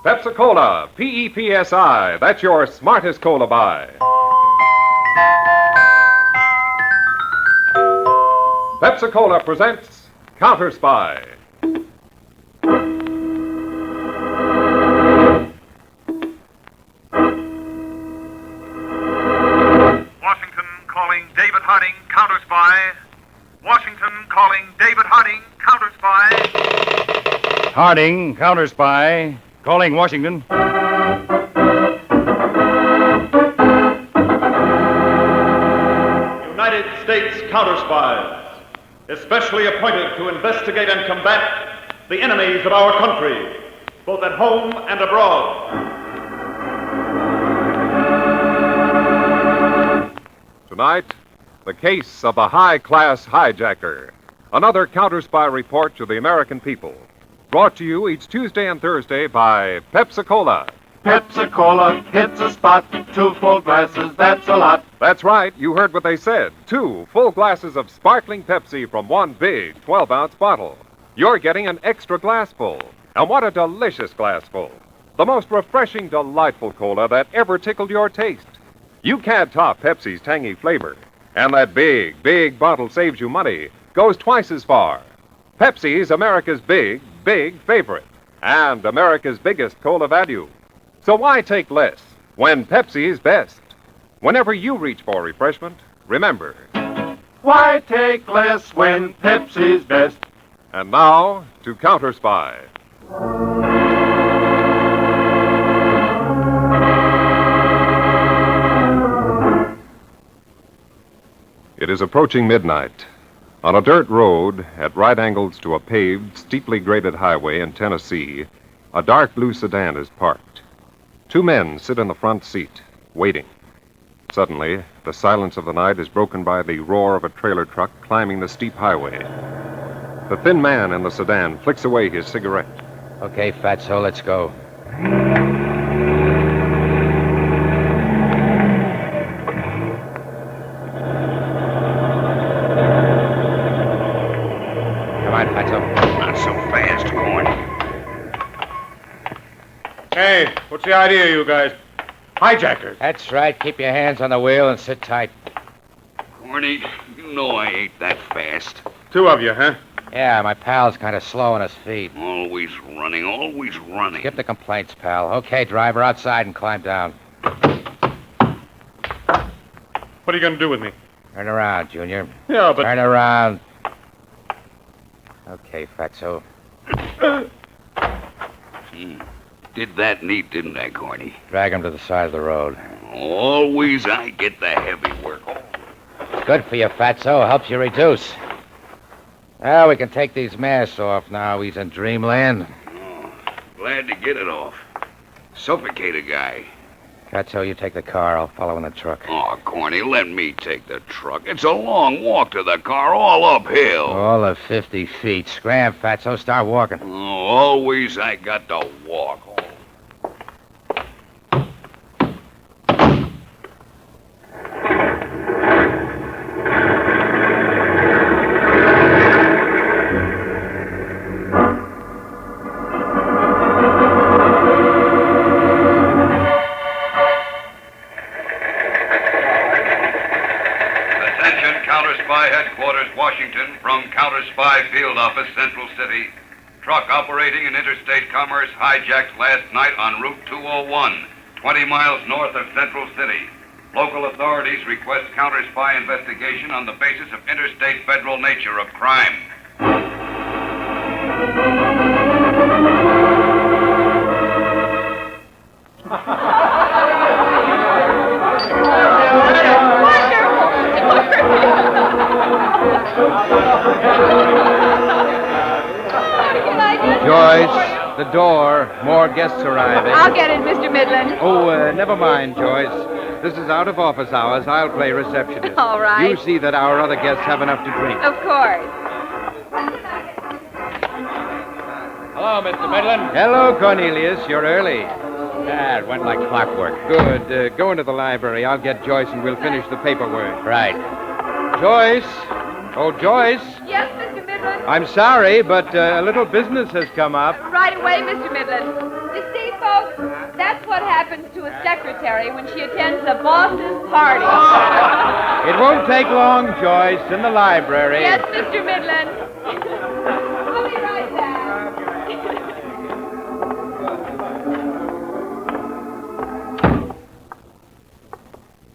Pepsi-Cola, P-E-P-S-I. That's your smartest cola buy. Pepsi-Cola presents Counterspy. Washington calling David Harding Counterspy. Washington calling David Harding Counterspy. Harding, Counterspy, calling Washington. United States Counterspies, especially appointed to investigate and combat the enemies of our country, both at home and abroad. Tonight, the case of the high-class hijacker. Another Counterspy report to the American people. Brought to you each Tuesday and Thursday by Pepsi-Cola. Pepsi-Cola hits a spot, 2 full glasses, that's a lot. That's right, you heard what they said. 2 full glasses of sparkling Pepsi from one big 12-ounce bottle. You're getting an extra glassful. And what a delicious glassful. The most refreshing, delightful cola that ever tickled your taste. You can't top Pepsi's tangy flavor. And that big, big bottle saves you money. Goes twice as far. Pepsi's America's big, big favorite. And America's biggest cola value. So why take less when Pepsi's best? Whenever you reach for refreshment, remember. Why take less when Pepsi's best? And now, to Counterspy. It is approaching midnight. On a dirt road at right angles to a paved, steeply graded highway in Tennessee, a dark blue sedan is parked. 2 men sit in the front seat, waiting. Suddenly, the silence of the night is broken by the roar of a trailer truck climbing the steep highway. The thin man in the sedan flicks away his cigarette. Okay, Fatso, let's go. Come on, Fatso. Not so fast, Corny. Hey, what's the idea, you guys? Hijackers. That's right. Keep your hands on the wheel and sit tight. Corny, you know I ain't that fast. 2 of you, huh? Yeah, my pal's kind of slow on his feet. Always running, always running. Skip the complaints, pal. Okay, driver, outside and climb down. What are you going to do with me? Turn around, Junior. Yeah, but... Turn around. Okay, Fatso. Did that neat, didn't I, Corny? Drag him to the side of the road. Always I get the heavy work. Good for you, Fatso. Helps you reduce. Well, we can take these masks off now. He's in dreamland. Oh, glad to get it off. Suffocate a guy. Fatso, you take the car. I'll follow in the truck. Oh, Corny, let me take the truck. It's a long walk to the car, all uphill. All of 50 feet. Scram, Fatso. Start walking. Oh, always I got to walk. Counterspy Headquarters, Washington, from Counterspy Field Office, Central City. Truck operating in interstate commerce hijacked last night on Route 201, 20 miles north of Central City. Local authorities request Counterspy investigation on the basis of interstate federal nature of crime. Joyce, the door. More guests arriving. I'll get it, Mr. Midland. Oh, never mind, Joyce. This is out of office hours. I'll play receptionist. All right. You see that our other guests have enough to drink. Of course. Hello, Mr. Midland. Hello, Cornelius. You're early. It went like clockwork. Good. Go into the library. I'll get Joyce and we'll finish the paperwork. Right. Joyce. Oh, Joyce. Yes, Mr. Midland. I'm sorry, but a little business has come up. Right away, Mr. Midland. The steamboat. folks, that's what happens to a secretary when she attends the boss's party. It won't take long, Joyce, in the library. Yes, Mr. Midland. I'll be right back.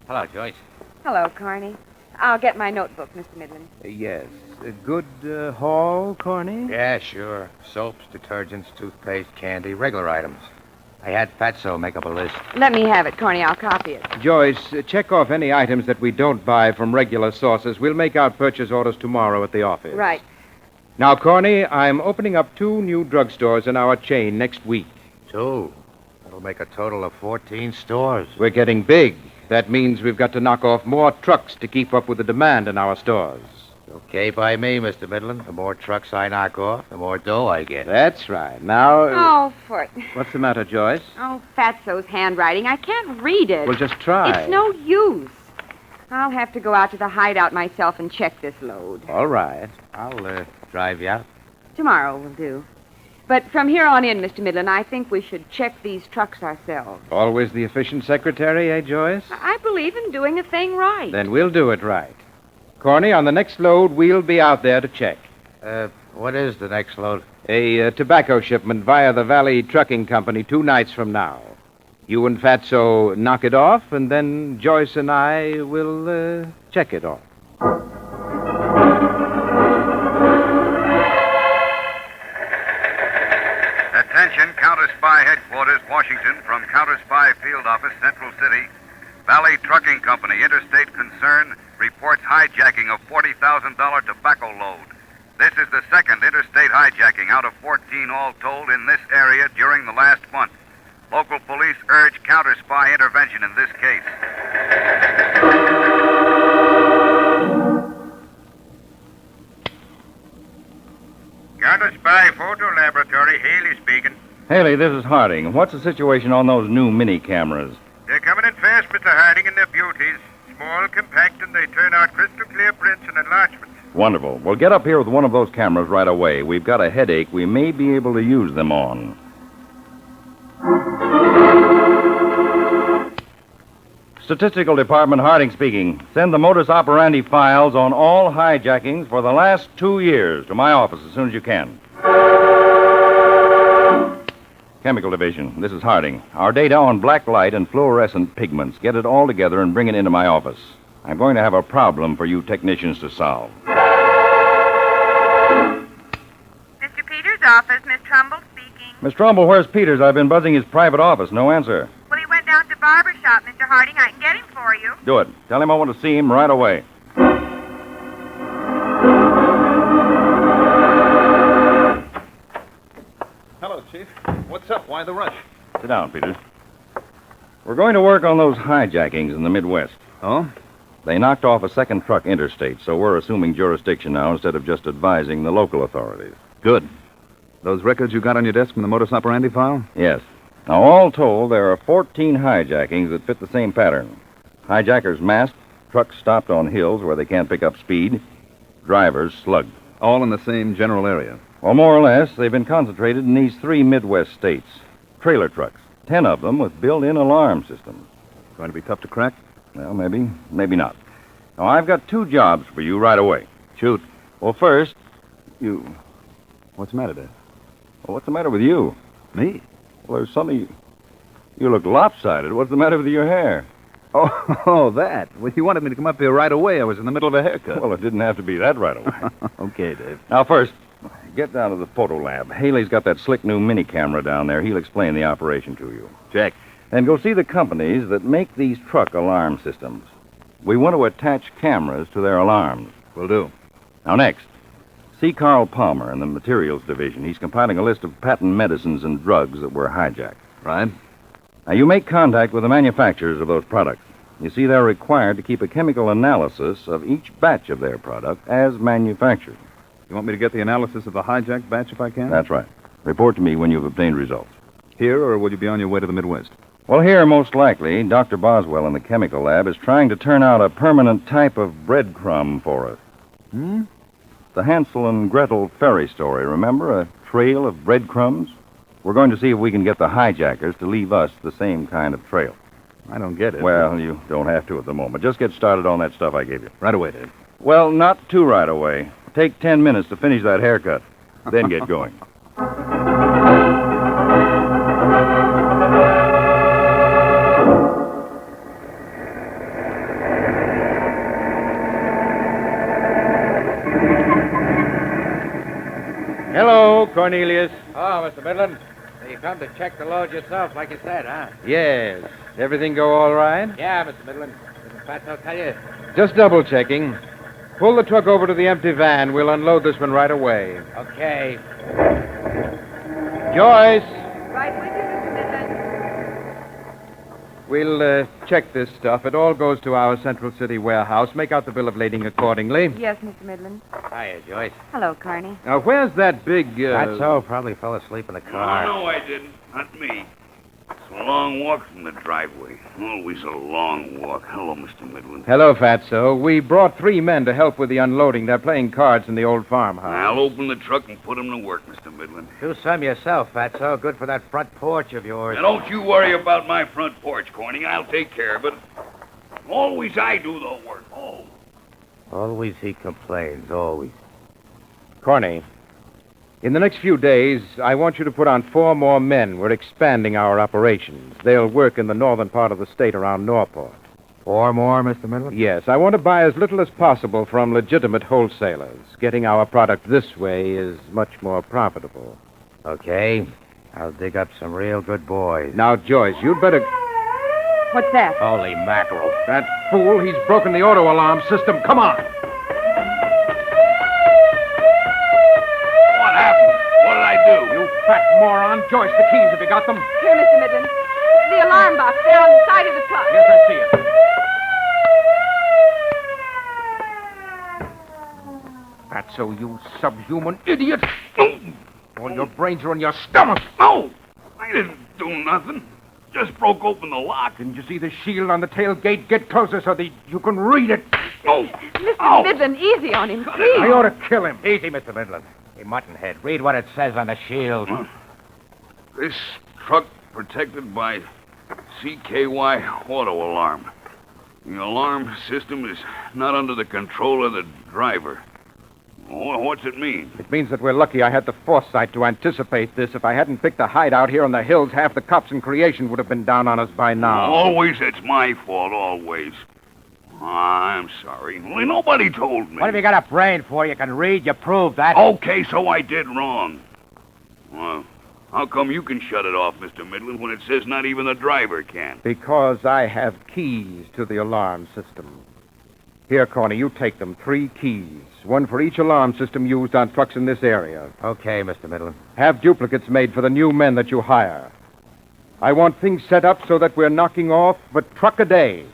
Hello, Joyce. Hello, Carney. I'll get my notebook, Mr. Midland. Yes. A good haul, Corny? Yeah, sure. Soaps, detergents, toothpaste, candy, regular items. I had Fatso make up a list. Let me have it, Carney. I'll copy it. Joyce, check off any items that we don't buy from regular sources. We'll make out purchase orders tomorrow at the office. Right. Now, Corny, I'm opening up 2 new drugstores in our chain next week. 2. That'll make a total of 14 stores. We're getting big. That means we've got to knock off more trucks to keep up with the demand in our stores. Okay by me, Mr. Midland. The more trucks I knock off, the more dough I get. That's right. Now... Oh, Foot. What's the matter, Joyce? Oh, Fatso's handwriting. I can't read it. Well, just try. It's no use. I'll have to go out to the hideout myself and check this load. All right. I'll drive you out. Tomorrow will do. But from here on in, Mr. Midland, I think we should check these trucks ourselves. Always the efficient secretary, eh, Joyce? I believe in doing a thing right. Then we'll do it right. Corny, on the next load, we'll be out there to check. What is the next load? A tobacco shipment via the Valley Trucking Company 2 nights from now. You and Fatso knock it off, and then Joyce and I will check it off. Attention, Counterspy Headquarters, Washington, from Counterspy Field Office, Central City. Valley Trucking Company, Interstate Concern, reports hijacking of $40,000 tobacco load. This is the second interstate hijacking out of 14 all told in this area during the last month. Local police urge counter-spy intervention in this case. Counter-spy photo laboratory, Haley speaking. Haley, this is Harding. What's the situation on those new mini cameras? They're coming in fast, Mr. Harding, and they're beauties. Small, compact, and they turn out crystal clear prints and enlargements. Wonderful. Well, get up here with one of those cameras right away. We've got a headache we may be able to use them on. Statistical Department, Harding speaking. Send the modus operandi files on all hijackings for the last 2 years to my office as soon as you can. Chemical Division, this is Harding. Our data on black light and fluorescent pigments. Get it all together and bring it into my office. I'm going to have a problem for you technicians to solve. Mr. Peters' office, Miss Trumbull speaking. Miss Trumbull, where's Peters? I've been buzzing his private office. No answer. Well, he went down to barber shop, Mr. Harding. I can get him for you. Do it. Tell him I want to see him right away. Hello, Chief. What's up? Why the rush? Sit down, Peters. We're going to work on those hijackings in the Midwest. Oh? They knocked off a second truck interstate, so we're assuming jurisdiction now instead of just advising the local authorities. Good. Those records you got on your desk from the modus operandi file? Yes. Now, all told, there are 14 hijackings that fit the same pattern. Hijackers masked, trucks stopped on hills where they can't pick up speed, drivers slugged. All in the same general area? Well, more or less, they've been concentrated in these 3 Midwest states. Trailer trucks, 10 of them with built-in alarm systems. Going to be tough to crack? Well, maybe not. Now, I've got 2 jobs for you right away. Shoot. Well, first, What's the matter, Dave? Well, what's the matter with you? Me? Well, there's something... You look lopsided. What's the matter with your hair? Oh, that. Well, you wanted me to come up here right away. I was in the middle of a haircut. Well, it didn't have to be that right away. Okay, Dave. Now, first, get down to the photo lab. Haley's got that slick new mini camera down there. He'll explain the operation to you. Check. Then go see the companies that make these truck alarm systems. We want to attach cameras to their alarms. Will do. Now, next, see Carl Palmer in the Materials Division. He's compiling a list of patent medicines and drugs that were hijacked. Right. Now, you make contact with the manufacturers of those products. You see, they're required to keep a chemical analysis of each batch of their product as manufactured. You want me to get the analysis of the hijacked batch if I can? That's right. Report to me when you've obtained results. Here, or will you be on your way to the Midwest? Well, here, most likely, Dr. Boswell in the chemical lab is trying to turn out a permanent type of breadcrumb for us. Hmm? The Hansel and Gretel fairy story, remember? A trail of breadcrumbs? We're going to see if we can get the hijackers to leave us the same kind of trail. I don't get it. Well, you don't have to at the moment. Just get started on that stuff I gave you. Right away, Dave. Well, not too right away. Take 10 minutes to finish that haircut. Then get going. Hello, Cornelius. Oh, Mr. Midland. You come to check the load yourself, like you said, huh? Yes. Everything go all right? Yeah, Mr. Midland. Didn't Fatso tell you? Just double checking. Pull the truck over to the empty van. We'll unload this one right away. Okay. Joyce, Right with you, Mr. Midland. we'll check this stuff. It all goes to our Central City warehouse. Make out the bill of lading accordingly. Yes, Mr. Midland. Hiya, Joyce. Hello, Carney. Now, where's that big... Fatso probably fell asleep in the car. No, I didn't. Not me. It's a long walk from the driveway. Always a long walk. Hello, Mr. Midland. Hello, Fatso. We brought 3 men to help with the unloading. They're playing cards in the old farmhouse. I'll open the truck and put them to work, Mr. Midland. Do some yourself, Fatso. Good for that front porch of yours. Now, don't you worry about my front porch, Corny. I'll take care of it. Always I do the work. Oh. Always he complains, always. Corny, in the next few days, I want you to put on 4 more men. We're expanding our operations. They'll work in the northern part of the state around Norport. 4 more, Mr. Midland? Yes, I want to buy as little as possible from legitimate wholesalers. Getting our product this way is much more profitable. Okay. I'll dig up some real good boys. Now, Joyce, you'd better... What's that? Holy mackerel. That fool, he's broken the auto alarm system. Come on. What happened? What did I do? You fat moron. Joyce, the keys, have you got them? Here, Mr. Midland. The alarm box. They're on the side of the truck. Yes, I see it. That's so, you subhuman idiot. All your brains are in your stomach. No, I didn't do nothing. Just broke open the lock. Didn't you see the shield on the tailgate? Get closer so that you can read it. Oh, Mr. Midland, easy on him, please. I ought to kill him. Easy, Mr. Midland. Hey, Muttonhead, read what it says on the shield. This truck protected by CKY auto alarm. The alarm system is not under the control of the driver. What's it mean? It means that we're lucky I had the foresight to anticipate this. If I hadn't picked a hideout here in the hills, half the cops in creation would have been down on us by now. Always it's my fault, always. I'm sorry. Well, nobody told me. What have you got a brain for? You can read, you proved that. Okay, so I did wrong. Well, how come you can shut it off, Mr. Midland, when it says not even the driver can? Because I have keys to the alarm system. Here, Corny, you take them. 3 keys. 1 for each alarm system used on trucks in this area. Okay, Mr. Midland. Have duplicates made for the new men that you hire. I want things set up so that we're knocking off a truck a day.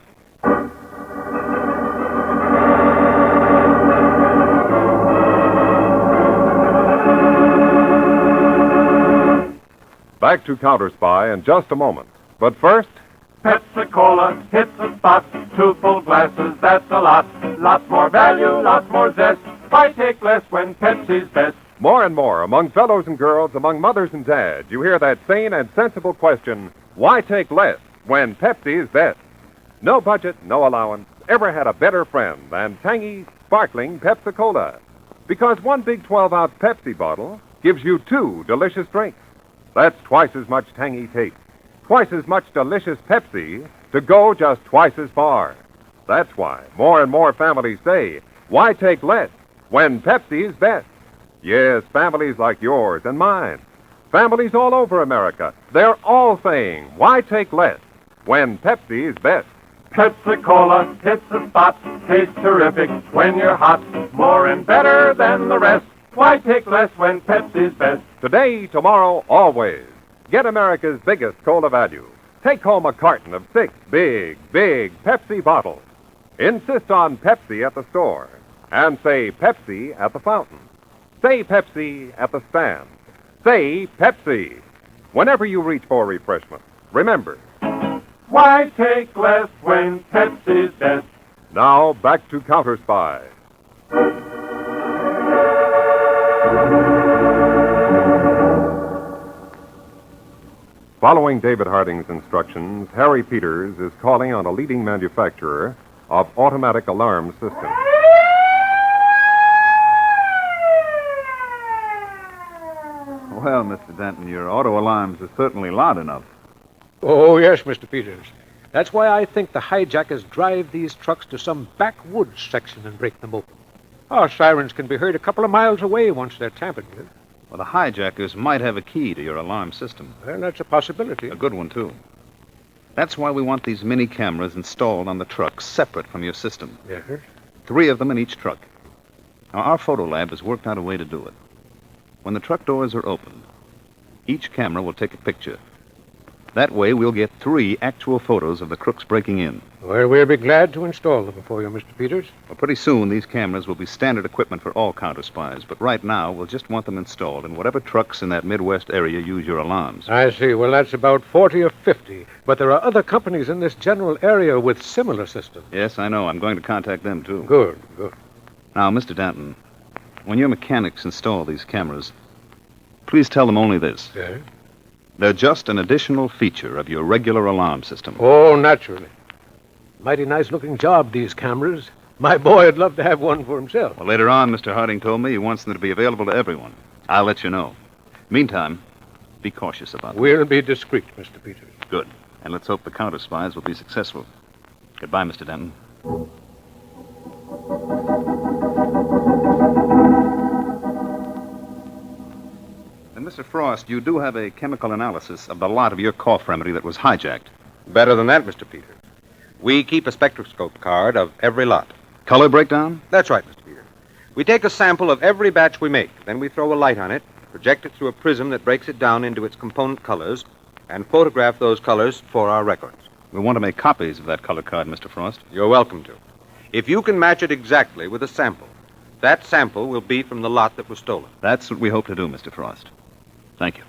Back to Counterspy in just a moment. But first... Pepsi-Cola hits the spot. 2 full glasses, that's a lot. Lots more value, lots more zest. Why take less when Pepsi's best? More and more, among fellows and girls, among mothers and dads, you hear that sane and sensible question, why take less when Pepsi's best? No budget, no allowance, ever had a better friend than tangy, sparkling Pepsi-Cola. Because 1 big 12-ounce Pepsi bottle gives you 2 delicious drinks. That's twice as much tangy taste, twice as much delicious Pepsi to go just twice as far. That's why more and more families say, why take less when Pepsi's best? Yes, families like yours and mine. Families all over America. They're all saying, why take less when Pepsi's best? Pepsi-Cola hits the spot. Tastes terrific when you're hot. More and better than the rest. Why take less when Pepsi's best? Today, tomorrow, always. Get America's biggest cola value. Take home a carton of 6 big Pepsi bottles. Insist on Pepsi at the store. And say Pepsi at the fountain. Say Pepsi at the stand. Say Pepsi. Whenever you reach for refreshment, remember. Why take less when Pepsi's best? Now, back to Counterspy. Following David Harding's instructions, Harry Peters is calling on a leading manufacturer of automatic alarm systems. Well, Mr. Denton, your auto alarms are certainly loud enough. Oh, yes, Mr. Peters. That's why I think the hijackers drive these trucks to some backwoods section and break them open. Our sirens can be heard a couple of miles away once they're tampered with. Well, the hijackers might have a key to your alarm system. Well, that's a possibility. A good one, too. That's why we want these mini cameras installed on the trucks separate from your system. Yes, sir. 3 of them in each truck. Now, our photo lab has worked out a way to do it. When the truck doors are opened, each camera will take a picture. That way, we'll get 3 actual photos of the crooks breaking in. Well, we'll be glad to install them for you, Mr. Peters. Well, pretty soon, these cameras will be standard equipment for all counter-spies. But right now, we'll just want them installed in whatever trucks in that Midwest area use your alarms. I see. Well, that's about 40 or 50. But there are other companies in this general area with similar systems. Yes, I know. I'm going to contact them, too. Good, good. Now, Mr. Danton, when your mechanics install these cameras, please tell them only this. Yes? They're just an additional feature of your regular alarm system. Oh, naturally. Mighty nice-looking job, these cameras. My boy would love to have one for himself. Well, later on, Mr. Harding told me he wants them to be available to everyone. I'll let you know. Meantime, be cautious about them. We'll be discreet, Mr. Peters. Good. And let's hope the counter-spies will be successful. Goodbye, Mr. Denton. And, Mr. Frost, you do have a chemical analysis of the lot of your cough remedy that was hijacked. Better than that, Mr. Peters. We keep a spectroscope card of every lot. Color breakdown? That's right, Mr. Peters. We take a sample of every batch we make. Then we throw a light on it, project it through a prism that breaks it down into its component colors, and photograph those colors for our records. We want to make copies of that color card, Mr. Frost. You're welcome to. If you can match it exactly with a sample, that sample will be from the lot that was stolen. That's what we hope to do, Mr. Frost. Thank you.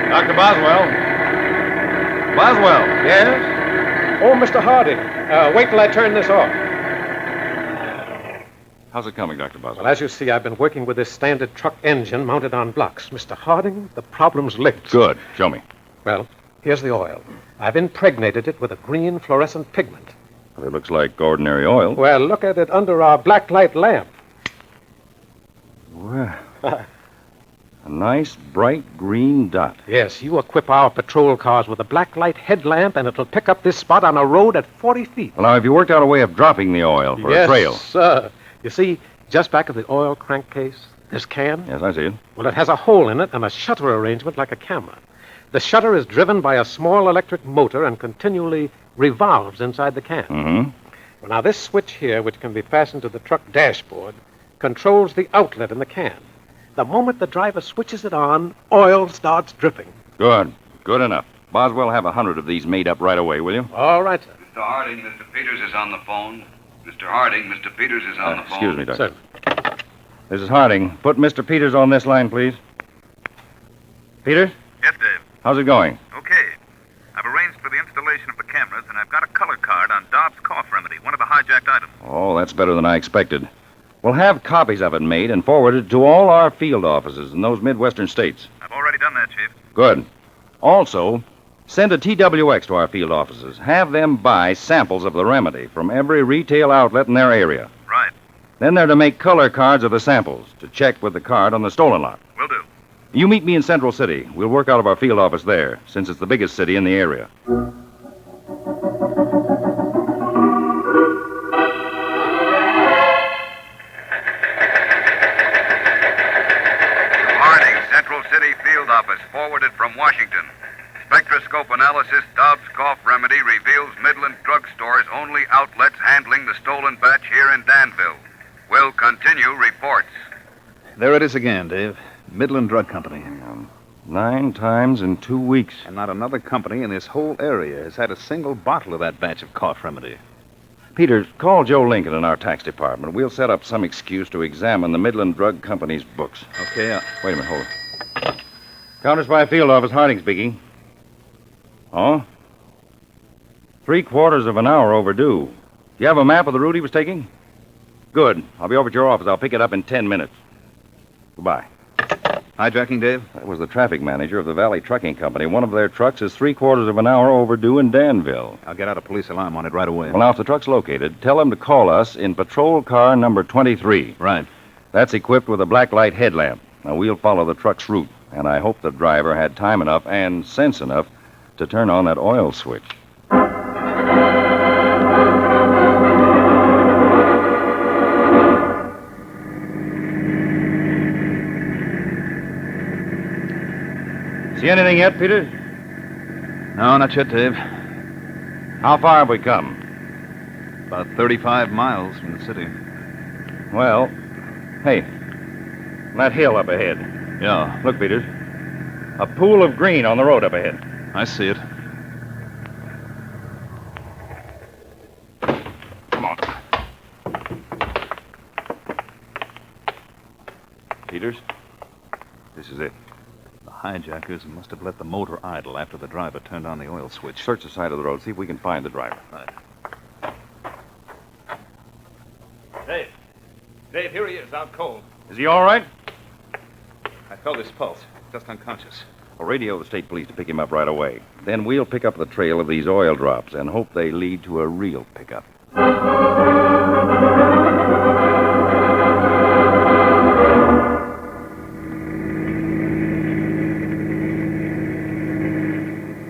Dr. Boswell. Boswell. Yes? Oh, Mr. Harding. Wait till I turn this off. How's it coming, Dr. Boswell? Well, as you see, I've been working with this standard truck engine mounted on blocks. Mr. Harding, the problem's licked. Good. Show me. Well, here's the oil. I've impregnated it with a green fluorescent pigment. Well, it looks like ordinary oil. Well, look at it under our black light lamp. Well, a nice, bright green dot. Yes, you equip our patrol cars with a black light headlamp, and it'll pick up this spot on a road at 40 feet. Well, now, have you worked out a way of dropping the oil for a trail? Yes, sir. You see, just back of the oil crankcase, this can? Yes, I see it. Well, it has a hole in it and a shutter arrangement like a camera. The shutter is driven by a small electric motor and continually revolves inside the can. Mm-hmm. Well, now, this switch here, which can be fastened to the truck dashboard, controls the outlet in the can. The moment the driver switches it on, oil starts dripping. Good. Good enough. Boswell, have 100 of these made up right away, will you? All right, sir. Mr. Harding, Mr. Peters is on the phone. Mr. Harding, Mr. Peters is on the phone. Excuse me, Doctor. Sir. This is Harding. Put Mr. Peters on this line, please. Peters? Yes, Dave. How's it going? Okay. I've arranged for the installation of the cameras, and I've got a color card on Dobbs' cough remedy, one of the hijacked items. Oh, that's better than I expected. We'll have copies of it made and forwarded to all our field offices in those Midwestern states. I've already done that, Chief. Good. Also, send a TWX to our field offices. Have them buy samples of the remedy from every retail outlet in their area. Right. Then they're to make color cards of the samples to check with the card on the stolen lot. Will do. You meet me in Central City. We'll work out of our field office there, since it's the biggest city in the area. Central City Field Office, forwarded from Washington. Spectroscope analysis, Dobbs Cough Remedy reveals Midland Drug Store's only outlets handling the stolen batch here in Danville. Will continue reports. There it is again, Dave. Midland Drug Company. 9 times in 2 weeks. And not another company in this whole area has had a single bottle of that batch of cough remedy. Peters, call Joe Lincoln in our tax department. We'll set up some excuse to examine the Midland Drug Company's books. Okay. Wait a minute, hold it. Counterspy Field Office, Harding speaking. Oh? 3/4 of an hour overdue. Do you have a map of the route he was taking? Good. I'll be over at your office. I'll pick it up in 10 minutes. Goodbye. Hijacking, Dave? That was the traffic manager of the Valley Trucking Company. One of their trucks is 3/4 of an hour overdue in Danville. I'll get out a police alarm on it right away. Well, now, if the truck's located, tell them to call us in patrol car number 23. Right. That's equipped with a black light headlamp. Now, we'll follow the truck's route, and I hope the driver had time enough and sense enough to turn on that oil switch. See anything yet, Peters? No, not yet, Dave. How far have we come? About 35 miles from the city. Well, hey, that hill up ahead. Yeah. Look, Peters. A pool of green on the road up ahead. I see it. Come on. Peters, this is it. The hijackers must have let the motor idle after the driver turned on the oil switch. Search the side of the road. See if we can find the driver. Right. Dave, here he is, out cold. Is he all right? I felt his pulse. Just unconscious. I'll radio the state police to pick him up right away. Then we'll pick up the trail of these oil drops and hope they lead to a real pickup.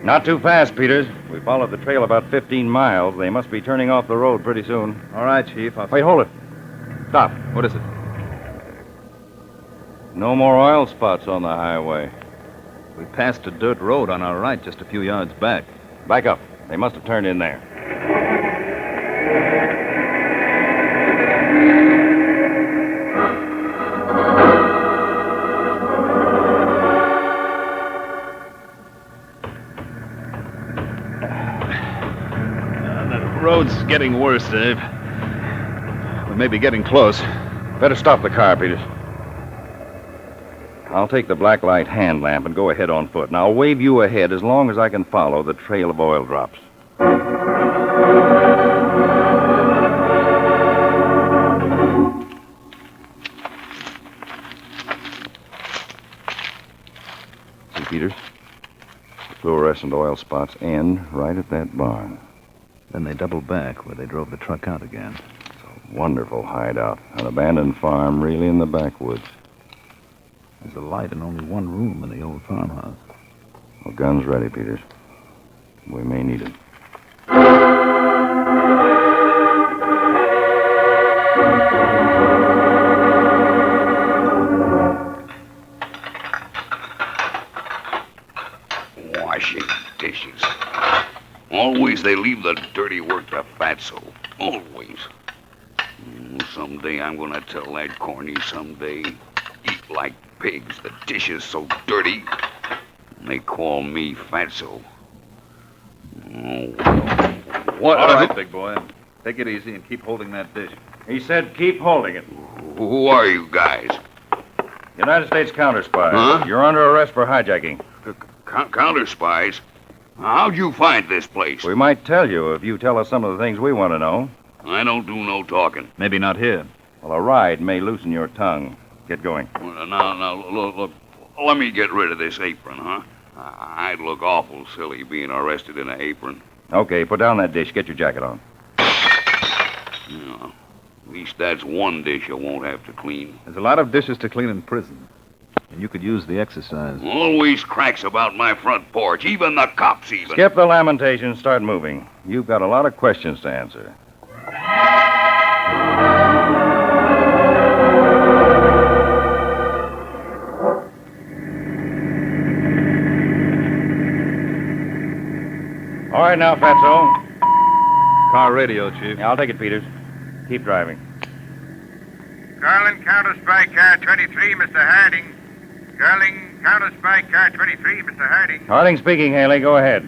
Not too fast, Peters. We followed the trail about 15 miles. They must be turning off the road pretty soon. All right, Chief. Wait, hold it. Stop. What is it? No more oil spots on the highway. We passed a dirt road on our right just a few yards back. Back up. They must have turned in there. The road's getting worse, Dave. We may be getting close. Better stop the car, Peters. I'll take the black light hand lamp and go ahead on foot. Now, I'll wave you ahead as long as I can follow the trail of oil drops. See, Peters? The fluorescent oil spots end right at that barn. Then they doubled back where they drove the truck out again. It's a wonderful hideout. An abandoned farm really in the backwoods. There's a light in only one room in the old farmhouse. Well, guns ready, Peters. We may need it. Washing dishes. Always they leave the dirty work to Fatso. Always. Someday I'm going to tell that corny someday. Eat like pigs. The dishes so dirty. And they call me Fatso. Oh, well. What? All right, big boy. Take it easy and keep holding that dish. He said keep holding it. Who are you guys? United States Counterspies. Huh? You're under arrest for hijacking. Counterspies? How'd you find this place? We might tell you if you tell us some of the things we want to know. I don't do no talking. Maybe not here. Well, a ride may loosen your tongue. Get going. Well, now, look. Let me get rid of this apron, huh? I'd look awful silly being arrested in an apron. Okay, put down that dish. Get your jacket on. Yeah, at least that's one dish I won't have to clean. There's a lot of dishes to clean in prison. And you could use the exercise. Always cracks about my front porch, even the cops even. Skip the lamentations, start moving. You've got a lot of questions to answer. All right now, Fatso. Car radio, Chief. Yeah, I'll take it, Peters. Keep driving. Garland Counterspy Car 23, Mr. Harding. Garland Counterspy Car 23, Mr. Harding. Harding speaking, Haley. Go ahead.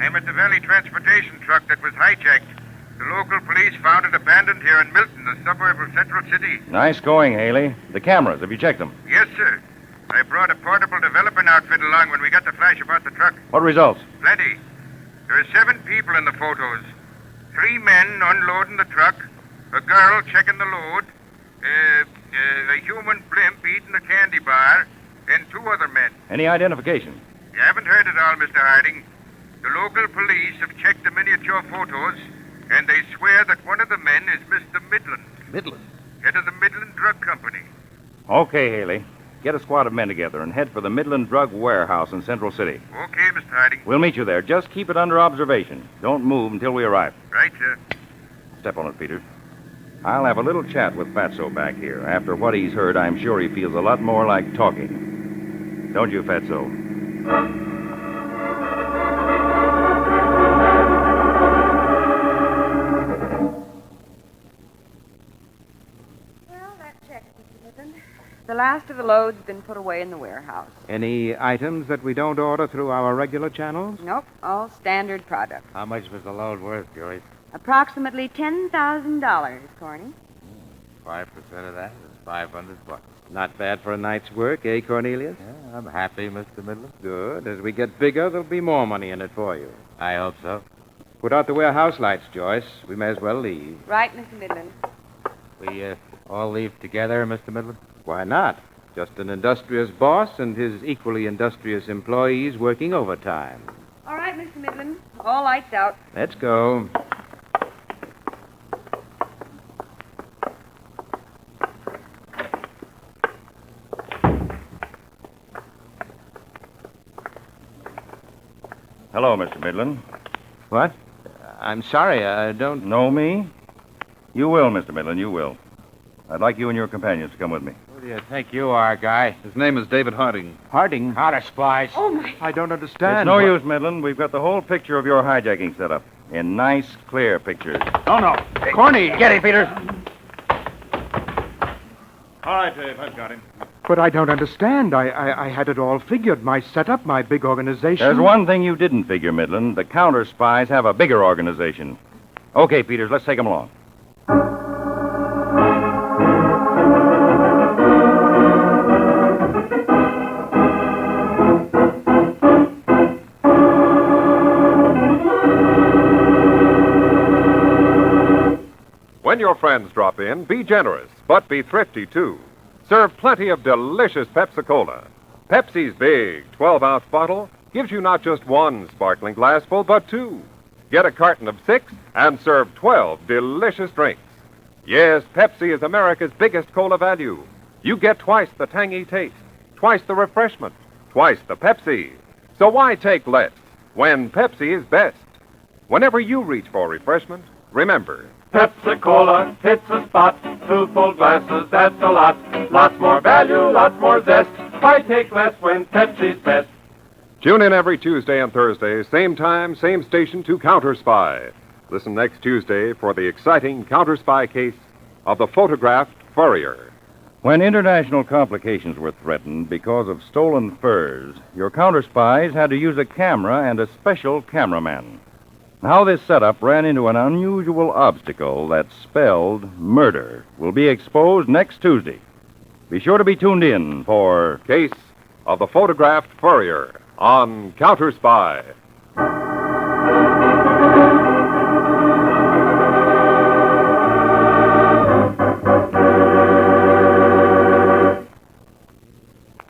I'm at the Valley transportation truck that was hijacked. The local police found it abandoned here in Milton, the suburb of Central City. Nice going, Haley. The cameras, have you checked them? Yes, sir. I brought a portable developing outfit along when we got the flash about the truck. What results? Plenty. There are 7 people in the photos. 3 men unloading the truck, a girl checking the load, a human blimp eating a candy bar, and 2 other men. Any identification? You haven't heard it all, Mr. Harding. The local police have checked the miniature photos, and they swear that one of the men is Mr. Midland. Midland? Head of the Midland Drug Company. Okay, Haley. Get a squad of men together and head for the Midland Drug Warehouse in Central City. Okay, Mr. Harding. We'll meet you there. Just keep it under observation. Don't move until we arrive. Right, sir. Step on it, Peters. I'll have a little chat with Fatso back here. After what he's heard, I'm sure he feels a lot more like talking. Don't you, Fatso? Well, that checks, Mr. Midland. The last of the load's been put away in the warehouse. Any items that we don't order through our regular channels? Nope, all standard products. How much was the load worth, Joyce? Approximately $10,000, Corny. 5% of that is $500. Not bad for a night's work, eh, Cornelius? Yeah, I'm happy, Mr. Midland. Good. As we get bigger, there'll be more money in it for you. I hope so. Put out the warehouse lights, Joyce. We may as well leave. Right, Mr. Midland. We all leave together, Mr. Midland? Why not? Just an industrious boss and his equally industrious employees working overtime. All right, Mr. Midland. All lights out. Let's go. Hello, Mr. Midland. What? I'm sorry, I don't... Know me? You will, Mr. Midland, you will. I'd like you and your companions to come with me. Who do you think you are, guy? His name is David Harding. Harding? Counterspies. Oh, my... I don't understand. It's no use, Midland. We've got the whole picture of your hijacking set up in nice, clear pictures. Oh, no. Corny! Get him, Peters. All right, Dave, I've got him. But I don't understand. I had it all figured. My setup, my big organization. There's one thing you didn't figure, Midland. The counter-spies have a bigger organization. Okay, Peters, let's take them along. When your friends drop in, be generous, but be thrifty, too. Serve plenty of delicious Pepsi-Cola. Pepsi's big 12-ounce bottle gives you not just one sparkling glassful, but 2. Get a carton of 6 and serve 12 delicious drinks. Yes, Pepsi is America's biggest cola value. You get twice the tangy taste, twice the refreshment, twice the Pepsi. So why take less when Pepsi is best? Whenever you reach for refreshment, remember... Pepsi-Cola hits the spot. 2 full glasses, that's a lot. Lots more value, lots more zest. Why take less when Pepsi's best? Tune in every Tuesday and Thursday, same time, same station to Counterspy. Listen next Tuesday for the exciting Counterspy case of the photographed furrier. When international complications were threatened because of stolen furs, your counter-spies had to use a camera and a special cameraman. How this setup ran into an unusual obstacle that spelled murder will be exposed next Tuesday. Be sure to be tuned in for Case of the Photographed Furrier on Counterspy.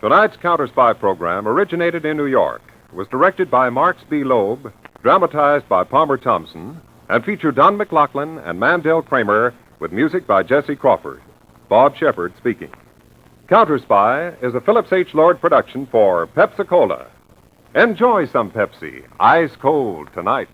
Tonight's Counterspy program originated in New York, was directed by Marks B. Loeb, dramatized by Palmer Thompson, and featured Don McLaughlin and Mandel Kramer with music by Jesse Crawford. Bob Shepard speaking. Counterspy is a Phillips H. Lord production for Pepsi-Cola. Enjoy some Pepsi, ice cold tonight.